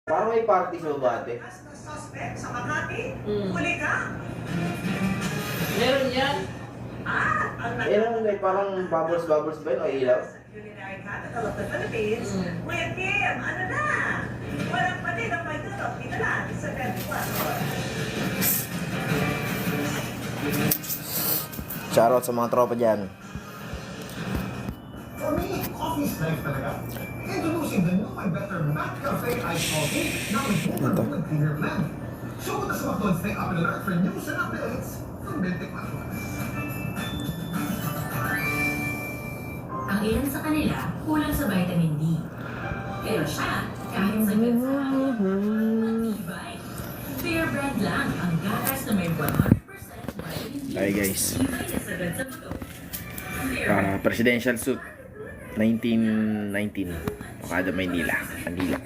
Parang may party sa Ubate. Sa Makati, huli ka. Meron yan. Meron may parang bubbles ba yun o ilaw? Culinary Capital of the Philippines, Kuya Kim, ano na? Walang pati ng may tutok, dito lang, sa 24. Shoutout sa mga tropa dyan. For me, coffee is life talaga. Introducing the new and better Mac Cafe Iced Coffee now with over with cleaner blend. So punta sa McDonald's, stay up and alert for news and updates from Bentic Manuel. Ang ilan sa kanila kulang sa vitamin D. Pero siya, kahit sa bansa, matibay. Fair brand lang ang gatas na may 100% vitamin D. Hi guys. Ibay na sagad sa buto. Presidential suit 1919 Okada Maynila, Manila.